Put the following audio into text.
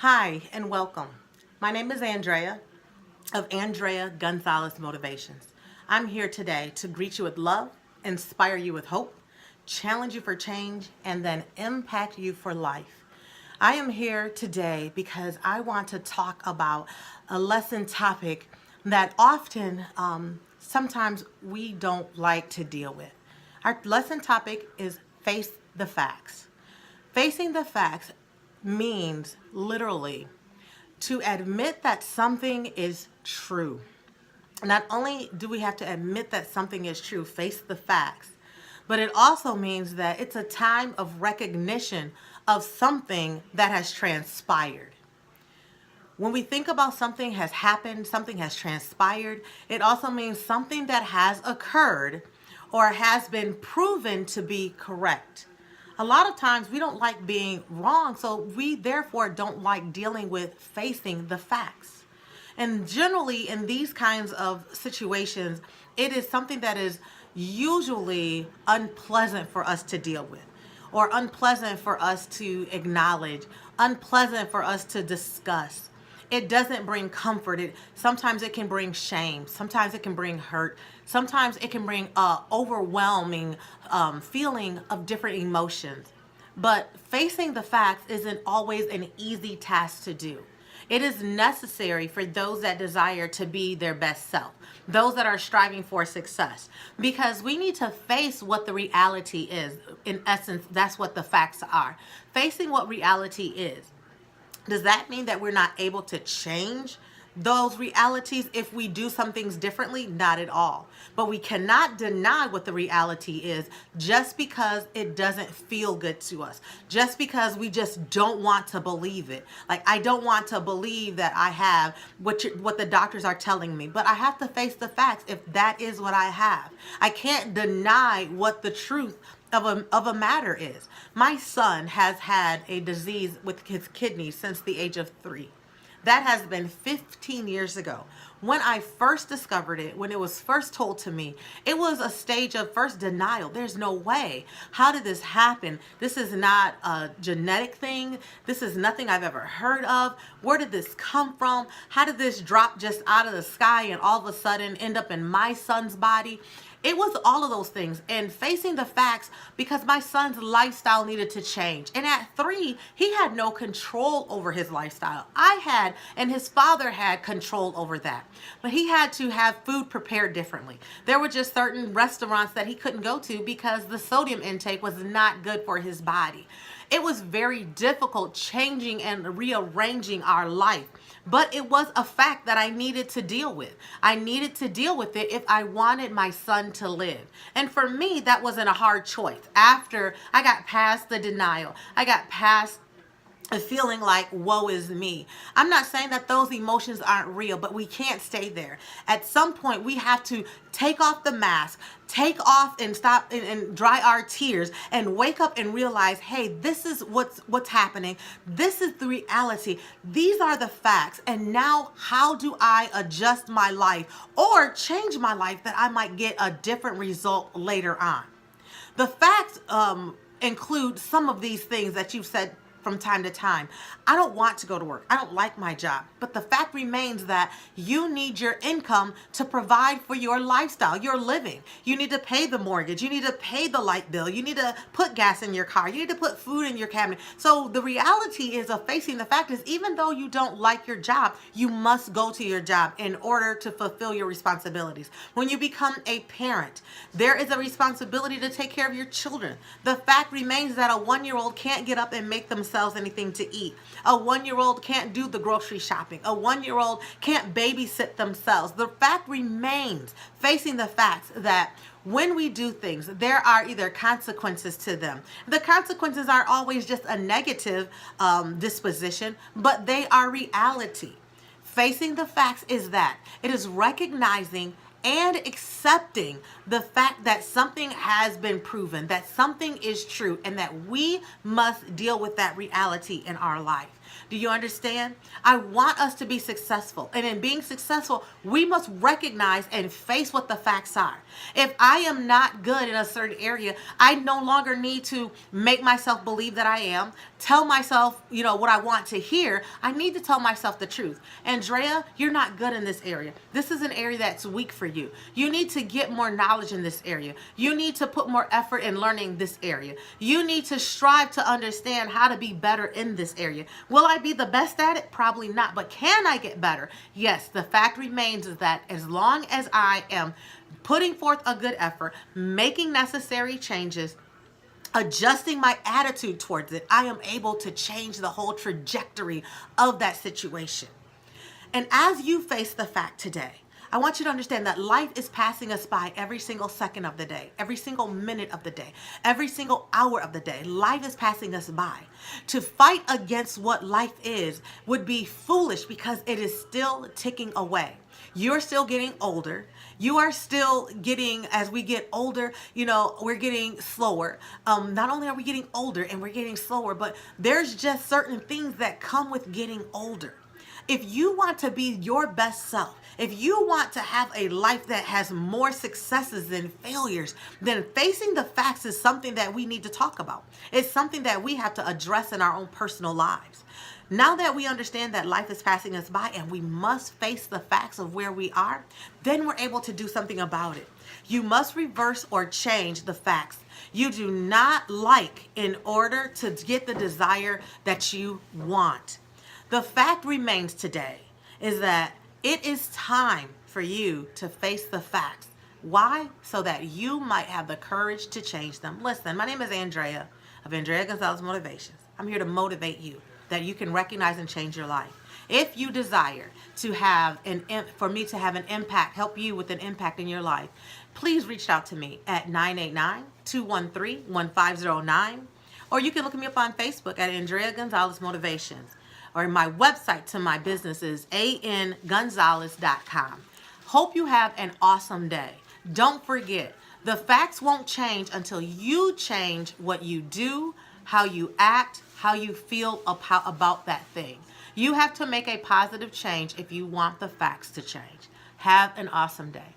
Hi and welcome. My name is Andrea of Andrea Gonzalez Motivations. I'm here today to greet you with love, inspire you with hope, challenge you for change, and then impact you for life. I am here today because I want to talk about a lesson topic that often, sometimes we don't like to deal with. Our lesson topic is face the facts. Facing the facts means literally to admit that something is true. Not only do we have to admit that something is true, face the facts, but it also means that it's a time of recognition of something that has transpired. When we think about something has happened, something has transpired, it also means something that has occurred or has been proven to be correct. A lot of times we don't like being wrong, so we therefore don't like dealing with facing the facts. And generally, in these kinds of situations, it is something that is usually unpleasant for us to deal with, or unpleasant for us to acknowledge, unpleasant for us to discuss. It doesn't bring comfort. Sometimes it can bring shame. Sometimes it can bring hurt. Sometimes it can bring overwhelming feeling of different emotions. But facing the facts isn't always an easy task to do. It is necessary for those that desire to be their best self, those that are striving for success, because we need to face what the reality is. In essence, that's what the facts are. Facing what reality is. Does that mean that we're not able to change those realities if we do some things differently? Not at all. But we cannot deny what the reality is just because it doesn't feel good to us, just because we just don't want to believe it. Like, I don't want to believe that I have what the doctors are telling me, but I have to face the facts if that is what I have. I can't deny what the truth of a matter is. My son has had a disease with his kidneys since the age of 3. That has been 15 years ago. When I first discovered it, when it was first told to me, it was a stage of first denial. There's no way. How did this happen? This is not a genetic thing. This is nothing I've ever heard of. Where did this come from? How did this drop just out of the sky and all of a sudden end up in my son's body? It was all of those things, and facing the facts, because my son's lifestyle needed to change. And at 3, he had no control over his lifestyle. I had, and his father had control over that. But he had to have food prepared differently. There were just certain restaurants that he couldn't go to because the sodium intake was not good for his body. It was very difficult changing and rearranging our life. But it was a fact that I needed to deal with. I needed to deal with it if I wanted my son to live. And for me, that wasn't a hard choice. After I got past the denial, I got past a feeling like woe is me. I'm not saying that those emotions aren't real, but we can't stay there. At some point we have to take off the mask, take off and stop and dry our tears and wake up and realize, hey, this is what's happening. This is the reality. These are the facts. And now how do I adjust my life or change my life that I might get a different result later on? The facts include some of these things that you've said from time to time. I don't want to go to work. I don't like my job. But the fact remains that you need your income to provide for your lifestyle, your living. You need to pay the mortgage. You need to pay the light bill. You need to put gas in your car. You need to put food in your cabinet. So the reality is of facing the fact is, even though you don't like your job, you must go to your job in order to fulfill your responsibilities. When you become a parent, there is a responsibility to take care of your children. The fact remains that a 1-year-old can't get up and make themselves anything to eat. A 1-year-old can't do the grocery shopping. A 1-year-old can't babysit themselves. The fact remains, facing the facts, that when we do things, there are either consequences to them. The consequences aren't always just a negative disposition, but they are reality. Facing the facts is that it is recognizing and accepting the fact that something has been proven, that something is true, and that we must deal with that reality in our life. Do you understand? I want us to be successful. And in being successful, we must recognize and face what the facts are. If I am not good in a certain area, I no longer need to make myself believe that I am, tell myself, what I want to hear. I need to tell myself the truth. Andrea, you're not good in this area. This is an area that's weak for you. You need to get more knowledge in this area. You need to put more effort in learning this area. You need to strive to understand how to be better in this area. Will I be the best at it? Probably not. But can I get better? Yes. The fact remains is that as long as I am putting forth a good effort, making necessary changes, adjusting my attitude towards it, I am able to change the whole trajectory of that situation. And as you face the fact today, I want you to understand that life is passing us by every single second of the day, every single minute of the day, every single hour of the day. Life is passing us by. To fight against what life is would be foolish because it is still ticking away. You're still getting older. You are still getting, as we get older, we're getting slower. Not only are we getting older and we're getting slower, but there's just certain things that come with getting older. If you want to be your best self, if you want to have a life that has more successes than failures, then facing the facts is something that we need to talk about. It's something that we have to address in our own personal lives. Now that we understand that life is passing us by and we must face the facts of where we are, then we're able to do something about it. You must reverse or change the facts you do not like in order to get the desire that you want. The fact remains today is that it is time for you to face the facts. Why? So that you might have the courage to change them. Listen, my name is Andrea of Andrea Gonzalez Motivations. I'm here to motivate you that you can recognize and change your life. If you desire to have for me to have an impact, help you with an impact in your life, please reach out to me at 989-213-1509, or you can look me up on Facebook at Andrea Gonzalez Motivations. Or my website to my business is angonzalez.com. Hope you have an awesome day. Don't forget, the facts won't change until you change what you do, how you act, how you feel about that thing. You have to make a positive change if you want the facts to change. Have an awesome day.